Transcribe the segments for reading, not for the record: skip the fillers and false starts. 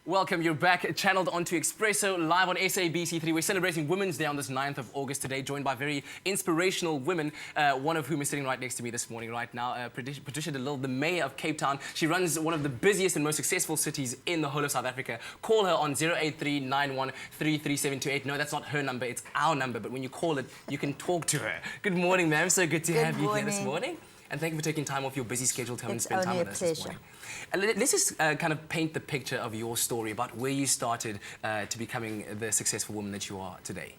Welcome, you're back, channeled onto Expresso, live on SABC3. We're celebrating Women's Day on this 9th of August today, joined by very inspirational women, one of whom is sitting right next to me this morning, right now, Patricia Delille, the Mayor of Cape Town. She runs one of the busiest and most successful cities in the whole of South Africa. Call her on 08391333728. No, that's not her number, it's our number, but when you call it, you can talk to her. Good morning, ma'am. So good to have you here this morning. And thank you for taking time off your busy schedule to come and spend time with us this morning. Let's just kind of paint the picture of your story about where you started to becoming the successful woman that you are today.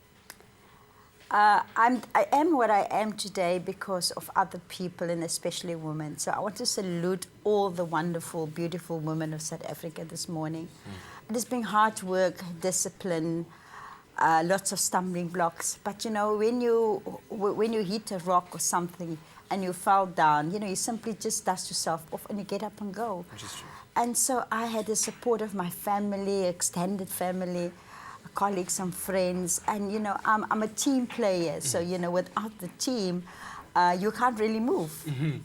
I am what I am today because of other people and especially women. So I want to salute all the wonderful, beautiful women of South Africa this morning. It has been hard work, discipline, lots of stumbling blocks. But you know, when you hit a rock or something, and you fall down, you know, you simply just dust yourself off and you get up and go. Which is true. And so I had the support of my family, extended family, colleagues and friends, and you know, I'm a team player, so you know, without the team, you can't really move.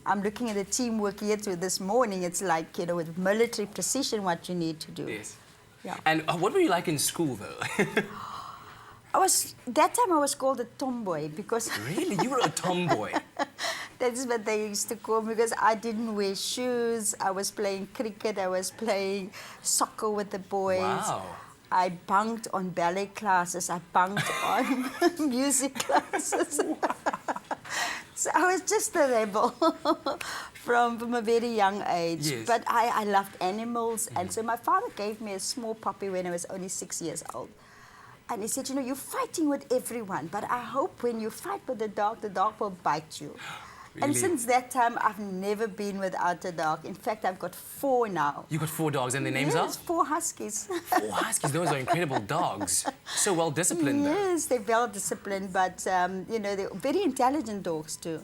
I'm looking at the teamwork here too this morning. It's like, you know, with military precision what you need to do. Yes. Yeah. And what were you like in school, though? That time I was called a tomboy because... Really? You were a tomboy? That's what they used to call me because I didn't wear shoes. I was playing cricket. I was playing soccer with the boys. Wow. I bunked on ballet classes. I bunked on music classes. So I was just a rebel from a very young age. Yes. But I loved animals. And so my father gave me a small puppy when I was only 6 years old. And he said, you know, you're fighting with everyone, but I hope when you fight with the dog will bite you. Really? And since that time, I've never been without a dog. In fact, I've got 4 now. You've got 4 dogs, and their names are? 4 huskies. 4 huskies, those are incredible dogs. So well disciplined, though. Yes, they're well disciplined, but, you know, they're very intelligent dogs, too.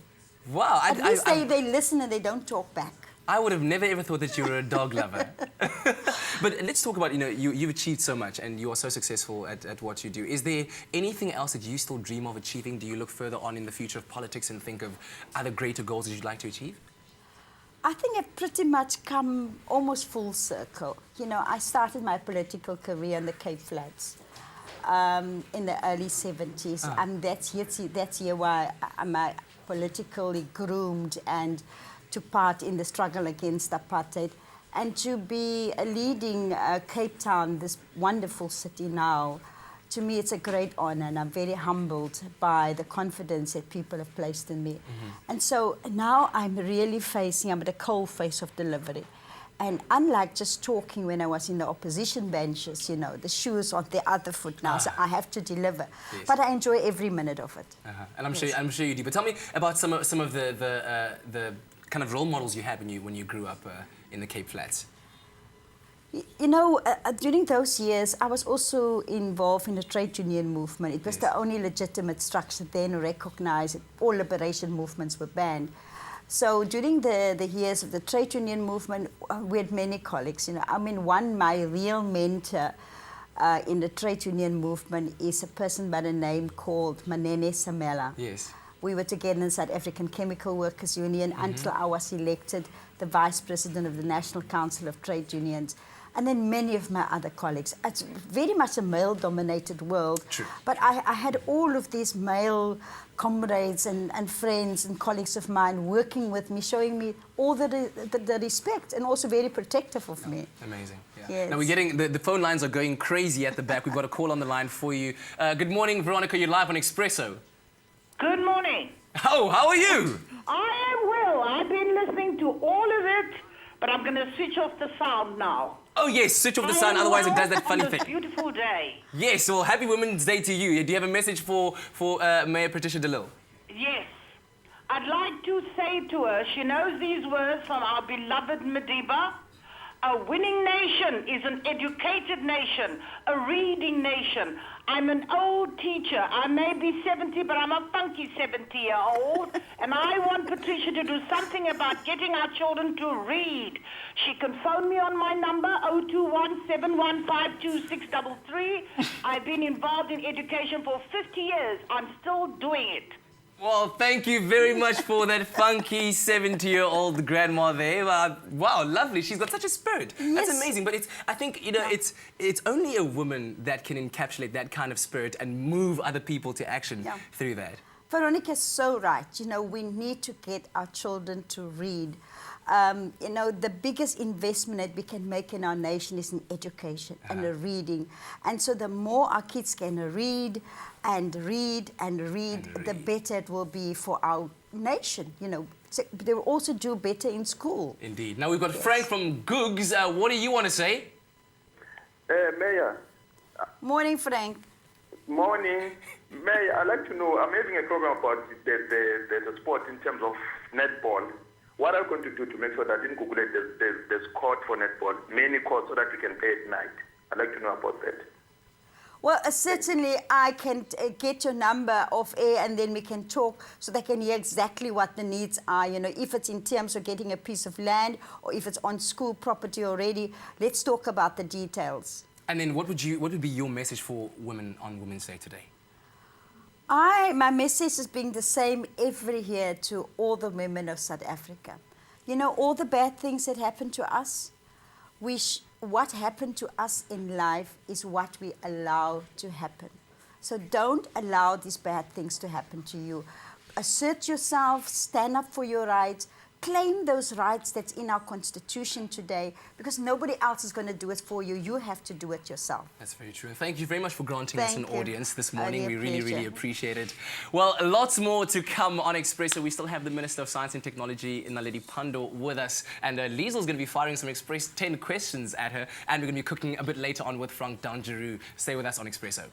Wow. At least they listen and they don't talk back. I would have never ever thought that you were a dog lover. But let's talk about, you know, you've achieved so much and you are so successful at what you do. Is there anything else that you still dream of achieving? Do you look further on in the future of politics and think of other greater goals that you'd like to achieve? I think I've pretty much come almost full circle. You know, I started my political career in the Cape Flats in the early 70s. And that's here where I'm politically groomed and took part in the struggle against apartheid, and to be leading Cape Town, this wonderful city now, to me it's a great honor, and I'm very humbled by the confidence that people have placed in me. And so now I'm really I'm at the cold face of delivery. And unlike just talking when I was in the opposition benches, you know, the shoes on the other foot now, so I have to deliver. Yes. But I enjoy every minute of it. And I'm sure you do. But tell me about some of the kind of role models you had when you grew up in the Cape Flats. You know, during those years, I was also involved in the trade union movement. It was the only legitimate structure then recognized. All liberation movements were banned. So during the years of the trade union movement, we had many colleagues. You know, I mean, my real mentor in the trade union movement is a person by the name called Manene Samela. Yes. We were together in South African Chemical Workers Union until I was elected the Vice President of the National Council of Trade Unions. And then many of my other colleagues. It's very much a male-dominated world. True. But I had all of these male comrades and friends and colleagues of mine working with me, showing me all the respect and also very protective of me. Amazing. Yeah. Yes. Now we're getting, the phone lines are going crazy at the back. We've got a call on the line for you. Good morning, Veronica. You're live on Expresso. Good morning. Oh, how are you? I am well. I've been listening to all of it, but I'm going to switch off the sound now. Oh, yes, switch off the sound, otherwise it does that funny thing. Beautiful day. Yes, well, happy Women's Day to you. Do you have a message for Mayor Patricia Delille? Yes. I'd like to say to her, she knows these words from our beloved Madiba. A winning nation is an educated nation, a reading nation. I'm an old teacher. I may be 70, but I'm a funky 70-year-old. And I want Patricia to do something about getting our children to read. She can phone me on my number, 021-715-2633. I've been involved in education for 50 years. I'm still doing it. Well, thank you very much for that funky 70-year-old grandma there. Wow, lovely. She's got such a spirit. That's Yes. amazing. But I think, you know, it's only a woman that can encapsulate that kind of spirit and move other people to action through that. Veronica's so right. You know, we need to get our children to read. You know, the biggest investment that we can make in our nation is in education and reading. And so the more our kids can read and read and read, the better it will be for our nation. You know, so they will also do better in school. Indeed. Now we've got Frank from Googs. What do you want to say? Mayor. Morning, Frank. Morning. Mayor, I'd like to know, I'm having a program about the sport in terms of netball. What are you going to do to make sure that in Google there's court for netball, many courts, so that we can play at night? I'd like to know about that. Well, certainly I can get your number off air and then we can talk so they can hear exactly what the needs are. You know, if it's in terms of getting a piece of land or if it's on school property already, let's talk about the details. And then what would be your message for women on Women's Day today? My message is being the same every year to all the women of South Africa. You know, all the bad things that happen to us, what happened to us in life is what we allow to happen. So don't allow these bad things to happen to you. Assert yourself, stand up for your rights, claim those rights that's in our Constitution today, because nobody else is going to do it for you. You have to do it yourself. That's very true. Thank you very much for granting us an audience this morning. Only a We really, pleasure. really appreciate it. Well, lots more to come on Expresso. We still have the Minister of Science and Technology, Naledi Pandor, with us. And Liesel's going to be firing some Express 10 questions at her. And we're going to be cooking a bit later on with Frank Dangerou. Stay with us on Expresso.